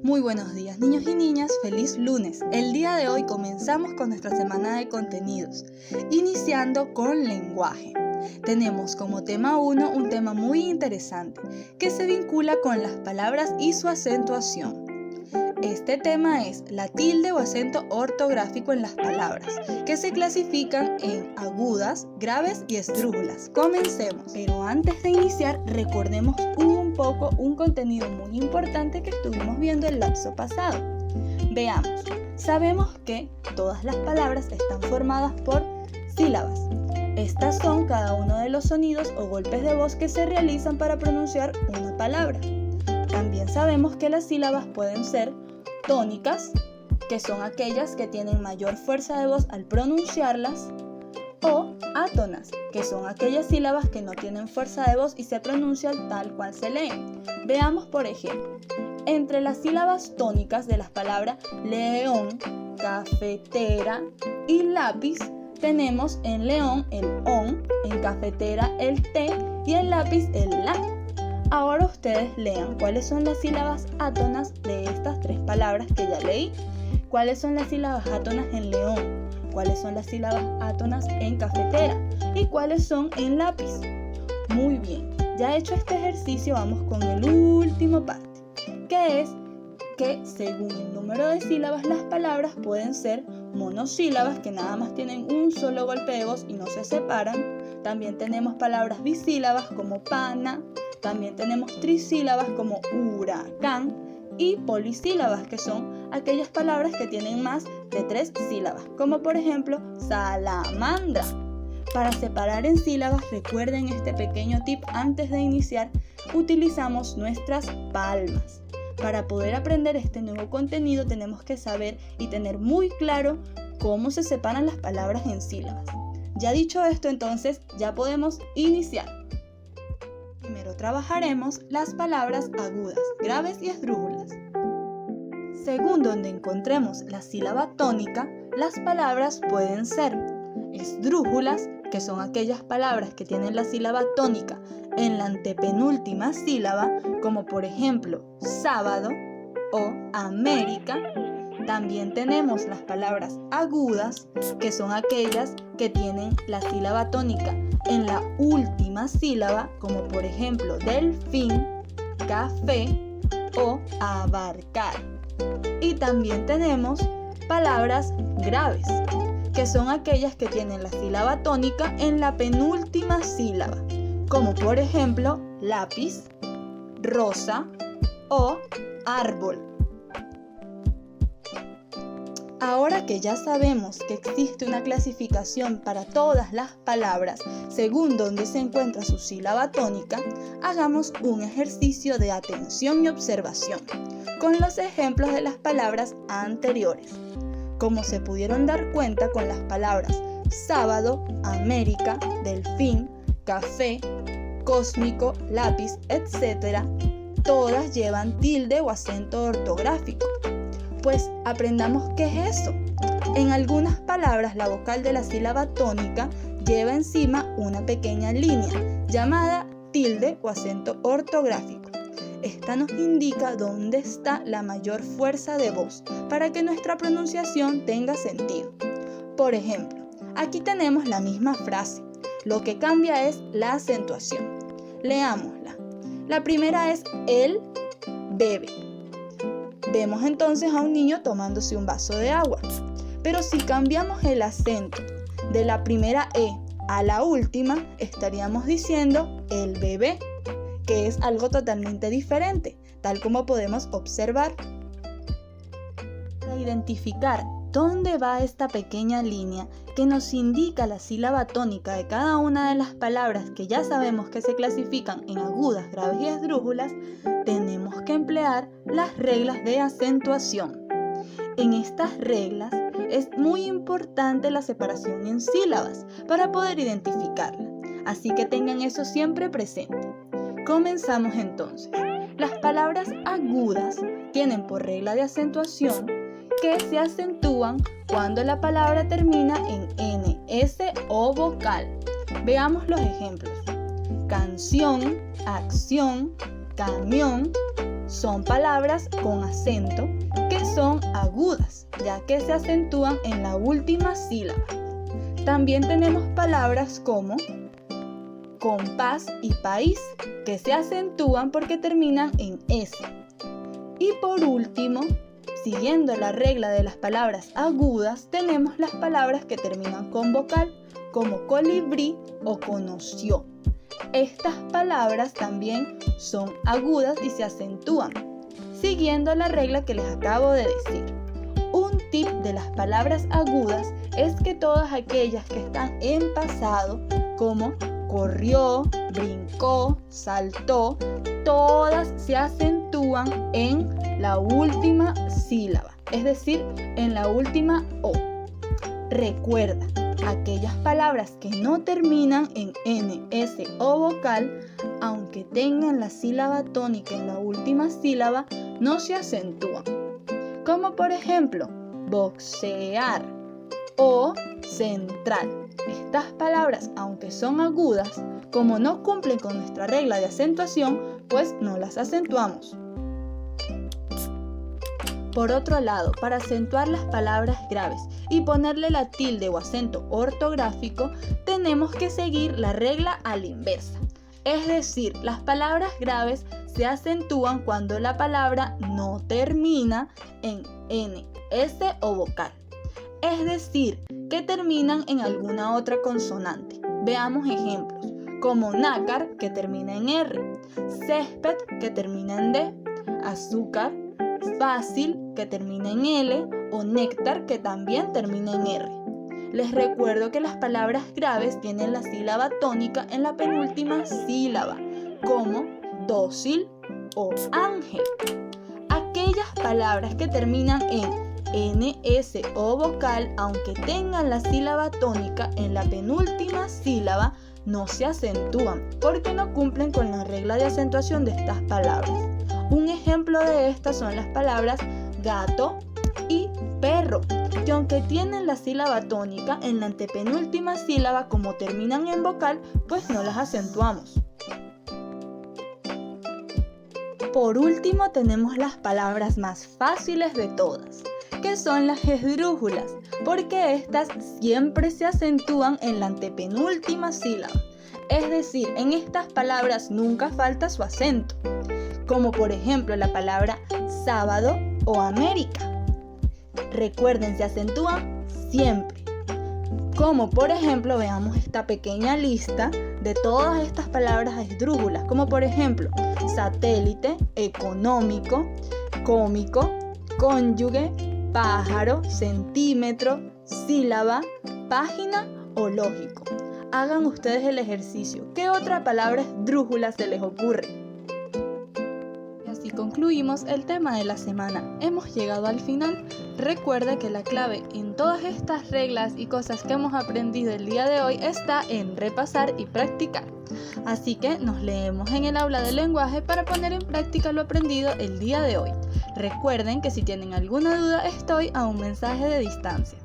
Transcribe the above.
Muy buenos días, niños y niñas, feliz lunes. El día de hoy comenzamos con nuestra semana de contenidos, iniciando con lenguaje. Tenemos como tema 1 un tema muy interesante que se vincula con las palabras y su acentuación. Este tema es la tilde o acento ortográfico en las palabras, que se clasifican en agudas, graves y esdrújulas. Comencemos. Pero antes de iniciar, recordemos un poco un contenido muy importante que estuvimos viendo el lapso pasado. Veamos. Sabemos que todas las palabras están formadas por sílabas. Estas son cada uno de los sonidos o golpes de voz que se realizan para pronunciar una palabra. También sabemos que las sílabas pueden ser tónicas, que son aquellas que tienen mayor fuerza de voz al pronunciarlas, o átonas, que son aquellas sílabas que no tienen fuerza de voz y se pronuncian tal cual se leen. Veamos por ejemplo, entre las sílabas tónicas de las palabras león, cafetera y lápiz, tenemos en león el on, en cafetera el t y en lápiz el la. Ahora ustedes lean cuáles son las sílabas átonas de estas tres palabras que ya leí. ¿Cuáles son las sílabas átonas en león? ¿Cuáles son las sílabas átonas en cafetera? ¿Y cuáles son en lápiz? Muy bien, ya hecho este ejercicio vamos con el último parte, que es que según el número de sílabas las palabras pueden ser monosílabas que nada más tienen un solo golpe de voz y no se separan. También tenemos palabras bisílabas como pana. También tenemos trisílabas como huracán y polisílabas, que son aquellas palabras que tienen más de 3 sílabas, como por ejemplo salamandra. Para separar en sílabas, recuerden este pequeño tip antes de iniciar, utilizamos nuestras palmas. Para poder aprender este nuevo contenido tenemos que saber y tener muy claro cómo se separan las palabras en sílabas. Ya dicho esto, entonces ya podemos iniciar. Primero trabajaremos las palabras agudas, graves y esdrújulas. Según donde encontremos la sílaba tónica, las palabras pueden ser esdrújulas, que son aquellas palabras que tienen la sílaba tónica en la antepenúltima sílaba, como por ejemplo sábado o América. También tenemos las palabras agudas, que son aquellas que tienen la sílaba tónica en la última sílaba, como por ejemplo delfín, café o abarcar. Y también tenemos palabras graves, que son aquellas que tienen la sílaba tónica en la penúltima sílaba, como por ejemplo lápiz, rosa o árbol. Ahora que ya sabemos que existe una clasificación para todas las palabras según donde se encuentra su sílaba tónica, hagamos un ejercicio de atención y observación con los ejemplos de las palabras anteriores. Como se pudieron dar cuenta con las palabras sábado, América, delfín, café, cósmico, lápiz, etc., todas llevan tilde o acento ortográfico. Pues aprendamos qué es eso. En algunas palabras la vocal de la sílaba tónica lleva encima una pequeña línea llamada tilde o acento ortográfico. Esta nos indica dónde está la mayor fuerza de voz para que nuestra pronunciación tenga sentido. Por ejemplo, aquí tenemos la misma frase. Lo que cambia es la acentuación. Leámosla. La primera es él bebe. Vemos entonces a un niño tomándose un vaso de agua. Pero si cambiamos el acento de la primera E a la última, estaríamos diciendo el bebé, que es algo totalmente diferente, tal como podemos observar. Para identificar dónde va esta pequeña línea que nos indica la sílaba tónica de cada una de las palabras que ya sabemos que se clasifican en agudas, graves y esdrújulas, tenemos que emplear las reglas de acentuación. En estas reglas es muy importante la separación en sílabas para poder identificarla, así que tengan eso siempre presente. Comenzamos entonces. Las palabras agudas tienen por regla de acentuación que se acentúan cuando la palabra termina en N, S o vocal. Veamos los ejemplos. Canción, acción, camión, son palabras con acento que son agudas, ya que se acentúan en la última sílaba. También tenemos palabras como compás y país, que se acentúan porque terminan en S. Y por último, siguiendo la regla de las palabras agudas, tenemos las palabras que terminan con vocal, como colibrí o conoció. Estas palabras también son agudas y se acentúan, siguiendo la regla que les acabo de decir. Un tip de las palabras agudas es que todas aquellas que están en pasado, como corrió, brincó, saltó, todas se acentúan en la última sílaba, es decir, en la última O. Recuerda, aquellas palabras que no terminan en N, S o vocal, aunque tengan la sílaba tónica en la última sílaba, no se acentúan. Como por ejemplo, boxear o central. Estas palabras, aunque son agudas, como no cumplen con nuestra regla de acentuación, pues no las acentuamos. Por otro lado, para acentuar las palabras graves y ponerle la tilde o acento ortográfico, tenemos que seguir la regla a la inversa. Es decir, las palabras graves se acentúan cuando la palabra no termina en N, S o vocal. Es decir, que terminan en alguna otra consonante. Veamos ejemplos, como nácar, que termina en R, césped, que termina en D, azúcar, fácil, que termina en L, o néctar, que también termina en R. Les recuerdo que las palabras graves tienen la sílaba tónica en la penúltima sílaba, como dócil o ángel. Aquellas palabras que terminan en N, S o vocal, aunque tengan la sílaba tónica en la penúltima sílaba, no se acentúan porque no cumplen con la regla de acentuación de estas palabras. Un ejemplo de estas son las palabras gato y perro, que aunque tienen la sílaba tónica en la antepenúltima sílaba, como terminan en vocal, pues no las acentuamos. Por último, tenemos las palabras más fáciles de todas, que son las esdrújulas, porque estas siempre se acentúan en la antepenúltima sílaba. Es decir, en estas palabras nunca falta su acento, como por ejemplo la palabra sábado o América. Recuerden, se acentúan siempre. Como por ejemplo, veamos esta pequeña lista de todas estas palabras esdrújulas, como por ejemplo satélite, económico, cómico, cónyuge, pájaro, centímetro, sílaba, página o lógico. Hagan ustedes el ejercicio. ¿Qué otra palabra esdrújula se les ocurre? Y así concluimos el tema de la semana. Hemos llegado al final. Recuerda que la clave en todas estas reglas y cosas que hemos aprendido el día de hoy está en repasar y practicar. Así que nos leemos en el aula del lenguaje para poner en práctica lo aprendido el día de hoy. Recuerden que si tienen alguna duda, estoy a un mensaje de distancia.